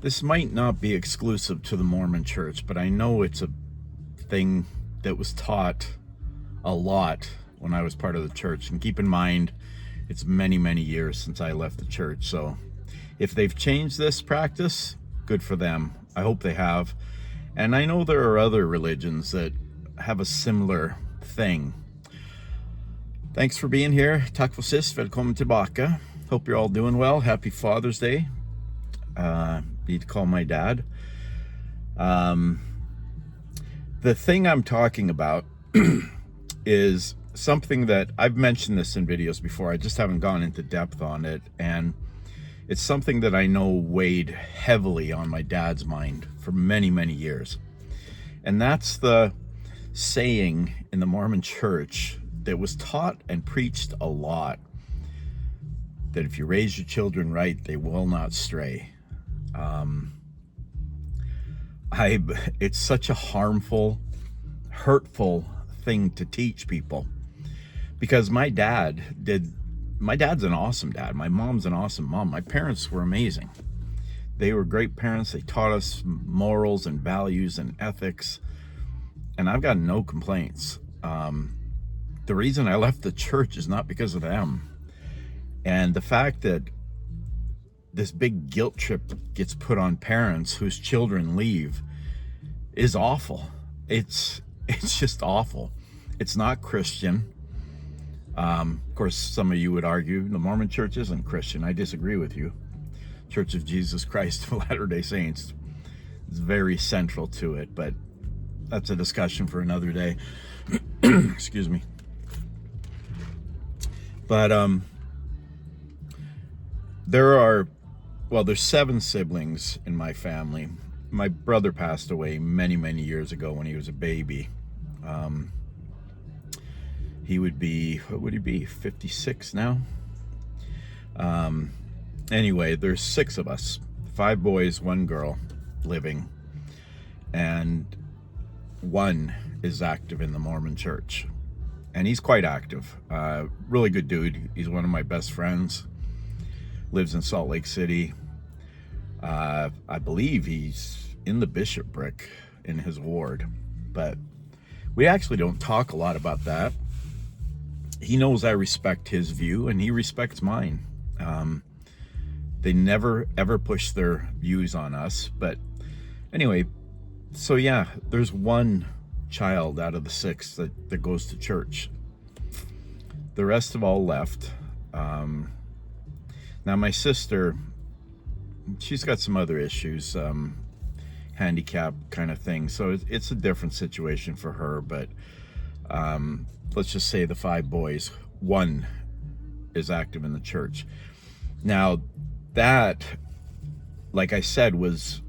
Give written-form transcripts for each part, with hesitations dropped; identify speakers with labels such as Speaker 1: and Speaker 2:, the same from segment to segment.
Speaker 1: This might not be exclusive to the Mormon Church, but I know it's a thing that was taught a lot when I was part of the church. And keep in mind, it's many, many years since I left the church. So if they've changed this practice, good for them. I hope they have. And I know there are other religions that have a similar thing. Thanks for being here. Tack för sist. Välkommen tillbaka. Hope you're all doing well. Happy Father's Day. Need to call my dad. The thing I'm talking about is something that I've mentioned this in videos before. I just haven't gone into depth on it. And it's something that I know weighed heavily on my dad's mind for many, many years. And that's the saying in the Mormon Church that was taught and preached a lot, that if you raise your children right, they will not stray. It's such a harmful, hurtful thing to teach people, because my dad's an awesome dad. My mom's an awesome mom. My parents were amazing. They were great parents. They taught us morals and values and ethics, and I've got no complaints. The reason I left the church is not because of them. And the fact that this big guilt trip gets put on parents whose children leave is awful. It's just awful. It's not Christian. Of course, some of you would argue the Mormon Church isn't Christian. I disagree with you. Church of Jesus Christ of Latter-day Saints is very central to it, but that's a discussion for another day. Excuse me. But there's 7 siblings in my family. My brother passed away many, many years ago when he was a baby. He would be, what would he be, 56 now? Anyway, there's 6 of us, 5 boys, 1 girl living, and 1 is active in the Mormon Church. And he's quite active. Really good dude. He's one of my best friends. Lives in Salt Lake City. I believe he's in the bishopric in his ward, but we actually don't talk a lot about that. He knows I respect his view and he respects mine. They never ever push their views on us. But anyway, so yeah, there's 1 child out of the 6 that goes to church. The rest have all left. Now my sister, she's got some other issues, handicap kind of thing, so it's a different situation for her. But let's just say the 5 boys, 1 is active in the church. Now that, like I said, was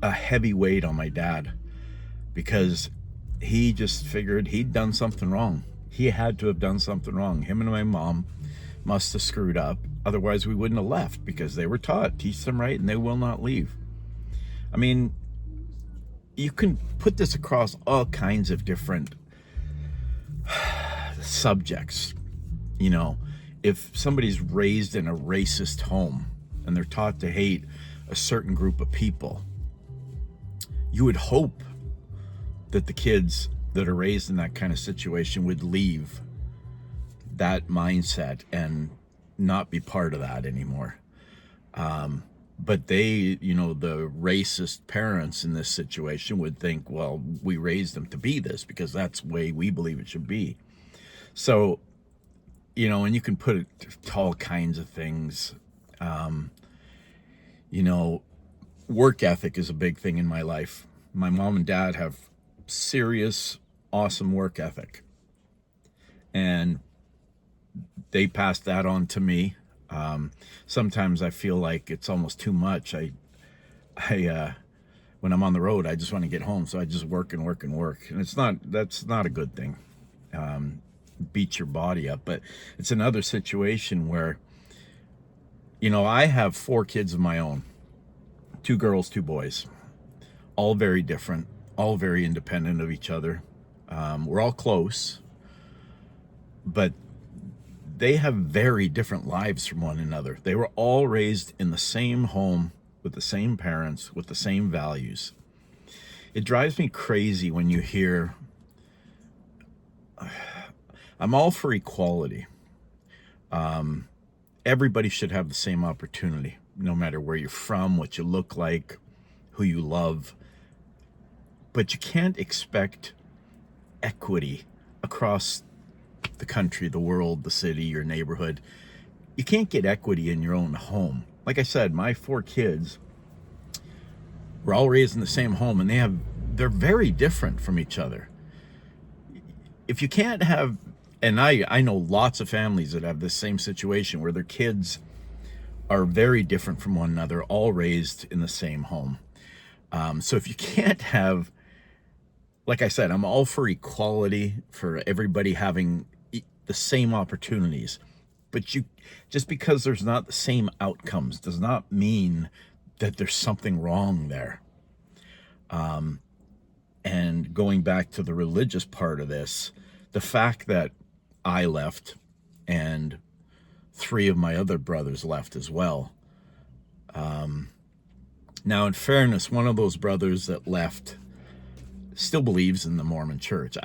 Speaker 1: a heavy weight on my dad, because he just figured he'd done something wrong. He had to have done something wrong. Him and my mom must have screwed up. Otherwise we wouldn't have left, because they were taught, teach them right and they will not leave. I mean, you can put this across all kinds of different subjects. You know, if somebody's raised in a racist home and they're taught to hate a certain group of people, you would hope that the kids that are raised in that kind of situation would leave that mindset and not be part of that anymore. But they, you know, the racist parents in this situation would think, well, we raised them to be this because that's the way we believe it should be. So, you know, and you can put it to all kinds of things. You know, work ethic is a big thing in my life. My mom and dad have serious, awesome work ethic, and they passed that on to me. Sometimes I feel like it's almost too much. I when I'm on the road, I just want to get home, so I just work and work and work, and that's not a good thing. Beat your body up. But it's another situation where, you know, I have 4 kids of my own, 2 girls, 2 boys, all very different, all very independent of each other. We're all close, but they have very different lives from one another. They were all raised in the same home with the same parents, with the same values. It drives me crazy when you hear, I'm all for equality. Everybody should have the same opportunity, no matter where you're from, what you look like, who you love. But you can't expect equity across the country, the world, the city, your neighborhood. You can't get equity in your own home. Like I said, my 4 kids were all raised in the same home, and they're very different from each other. If you can't have, and I know lots of families that have this same situation where their kids are very different from one another, all raised in the same home. So if you can't have, like I said, I'm all for equality, for everybody having the same opportunities. But just because there's not the same outcomes does not mean that there's something wrong there. And going back to the religious part of this, the fact that I left and 3 of my other brothers left as well. Now, in fairness, one of those brothers that left still believes in the Mormon Church.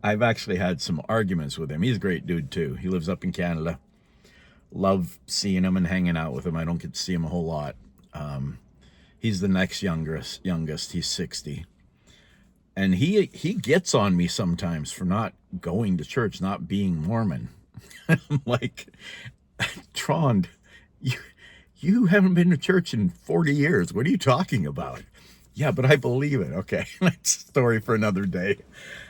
Speaker 1: I've actually had some arguments with him. He's a great dude too. He lives up in Canada. Love seeing him and hanging out with him. I don't get to see him a whole lot. He's the next youngest. He's 60. And he gets on me sometimes for not going to church, not being Mormon. I'm like, Trond, you haven't been to church in 40 years. What are you talking about? Yeah, but I believe it. Okay, that's a story for another day.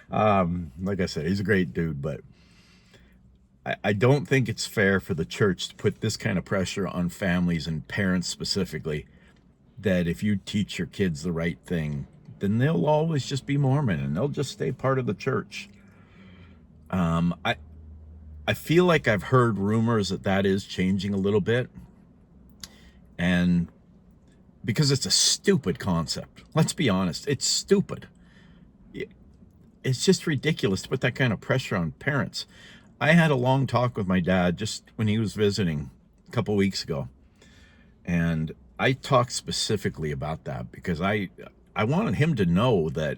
Speaker 1: Like I said, he's a great dude, but I don't think it's fair for the church to put this kind of pressure on families and parents specifically, that if you teach your kids the right thing, then they'll always just be Mormon and they'll just stay part of the church. I feel like I've heard rumors that is changing a little bit, and because it's a stupid concept. Let's be honest, it's stupid. It's just ridiculous to put that kind of pressure on parents. I had a long talk with my dad just when he was visiting a couple weeks ago, and I talked specifically about that because I wanted him to know that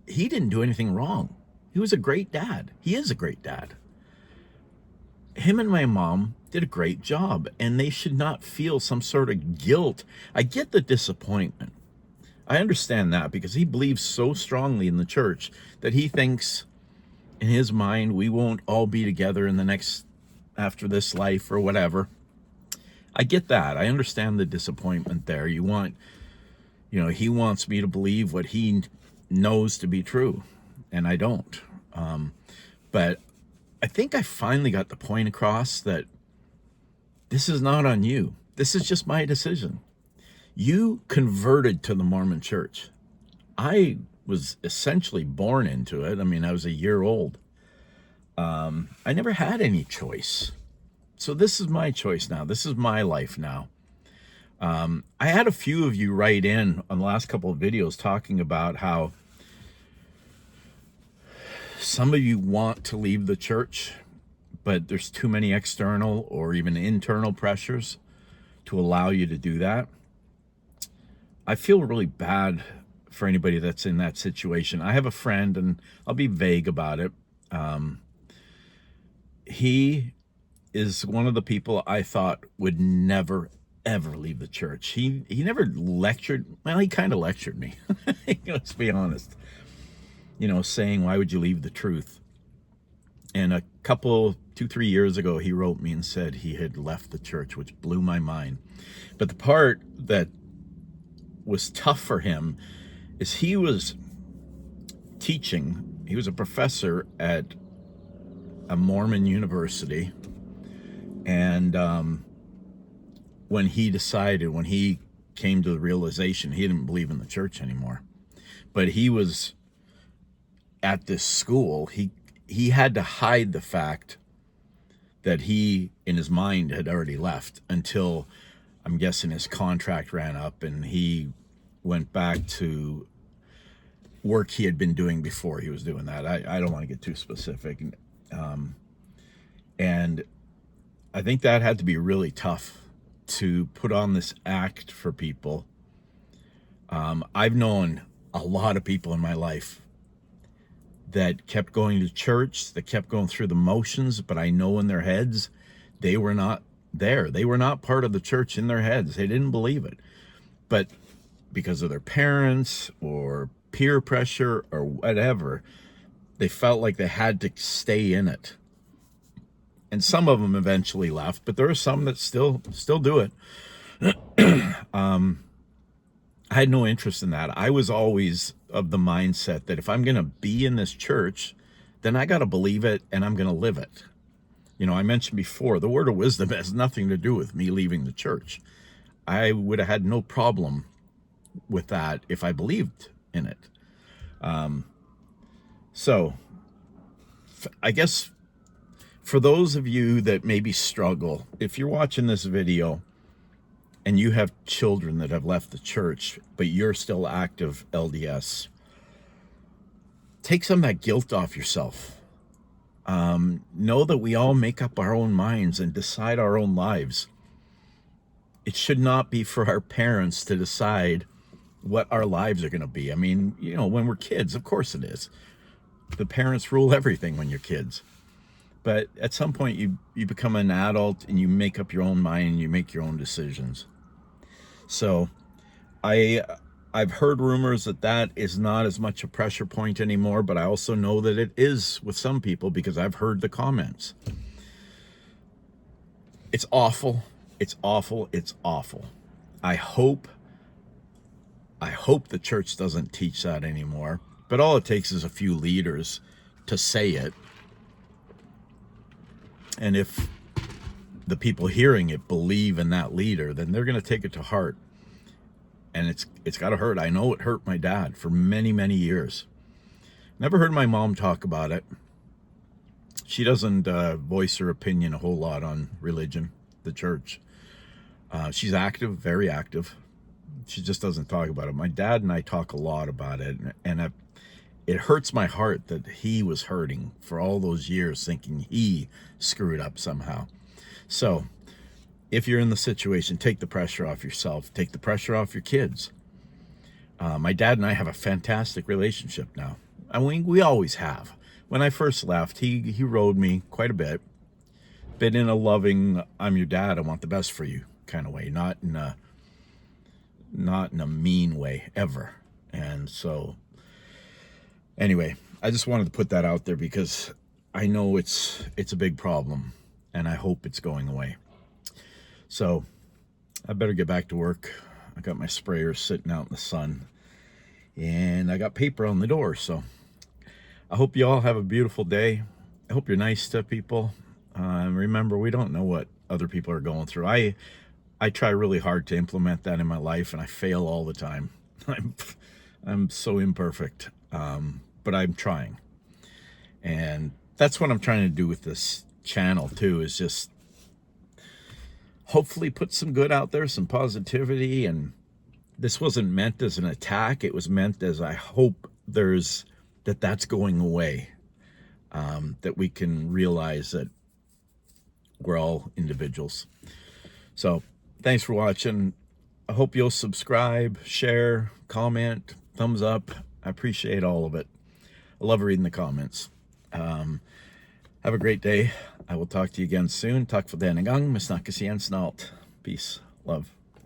Speaker 1: he didn't do anything wrong. He was a great dad. He is a great dad. Him and my mom did a great job, and they should not feel some sort of guilt. I get the disappointment. I understand that because he believes so strongly in the church that he thinks in his mind we won't all be together in the next, after this life or whatever. I get that. I understand the disappointment there. He wants me to believe what he knows to be true, and I don't. But I think I finally got the point across that this is not on you. This is just my decision. You converted to the Mormon Church. I was essentially born into it. I mean, I was a year old. I never had any choice. So this is my choice now. This is my life now. I had a few of you write in on the last couple of videos talking about how some of you want to leave the church, but there's too many external or even internal pressures to allow you to do that. I feel really bad for anybody that's in that situation. I have a friend, and I'll be vague about it. He is one of the people I thought would never, ever leave the church. He never lectured. Well, he kind of lectured me. Let's be honest. Saying, why would you leave the truth? And 2-3 years ago, he wrote me and said he had left the church, which blew my mind. But the part that was tough for him is he was teaching. He was a professor at a Mormon university. And when he came to the realization he didn't believe in the church anymore, but he was at this school, he had to hide the fact that he, in his mind, had already left until, I'm guessing, his contract ran up and he went back to work he had been doing before he was doing that. I don't want to get too specific. And I think that had to be really tough to put on this act for people. I've known a lot of people in my life that kept going to church, that kept going through the motions, but I know in their heads, they were not there. They were not part of the church in their heads. They didn't believe it. But because of their parents or peer pressure or whatever, they felt like they had to stay in it. And some of them eventually left, but there are some that still do it. I had no interest in that. I was always of the mindset that if I'm going to be in this church, then I got to believe it and I'm going to live it. You know, I mentioned before, the word of wisdom has nothing to do with me leaving the church. I would have had no problem with that if I believed in it. So I guess for those of you that maybe struggle, if you're watching this video and you have children that have left the church, but you're still active LDS, take some of that guilt off yourself. Know that we all make up our own minds and decide our own lives. It should not be for our parents to decide what our lives are going to be. I mean, you know, when we're kids, of course it is. The parents rule everything when you're kids. But at some point you become an adult and you make up your own mind and you make your own decisions. So I've heard rumors that is not as much a pressure point anymore, but I also know that it is with some people because I've heard the comments. It's awful. It's awful. It's awful. I hope the church doesn't teach that anymore, but all it takes is a few leaders to say it. And if the people hearing it believe in that leader, then they're going to take it to heart. And it's got to hurt. I know it hurt my dad for many, many years. Never heard my mom talk about it. She doesn't voice her opinion a whole lot on religion, the church. She's active, very active. She just doesn't talk about it. My dad and I talk a lot about it. And it hurts my heart that he was hurting for all those years thinking he screwed up somehow. So if you're in the situation, take the pressure off yourself. Take the pressure off your kids. My dad and I have a fantastic relationship now. I mean, we always have. When I first left, he rode me quite a bit, but in a loving, I'm your dad, I want the best for you kind of way, not in a mean way ever. And so anyway, I just wanted to put that out there because I know it's a big problem and I hope it's going away. So I better get back to work. I got my sprayer sitting out in the sun and I got paper on the door. So I hope you all have a beautiful day. I hope you're nice to people. Remember, we don't know what other people are going through. I try really hard to implement that in my life and I fail all the time. I'm so imperfect, but I'm trying. And that's what I'm trying to do with this channel too, is just hopefully put some good out there, some positivity. And this wasn't meant as an attack. It was meant as I hope that's going away, that we can realize that we're all individuals. So thanks for watching. I hope you'll subscribe, share, comment, thumbs up. I appreciate all of it. I love reading the comments. Have a great day. I will talk to you again soon. Tack för denna gång. Vi snackas igen snart. Peace. Love.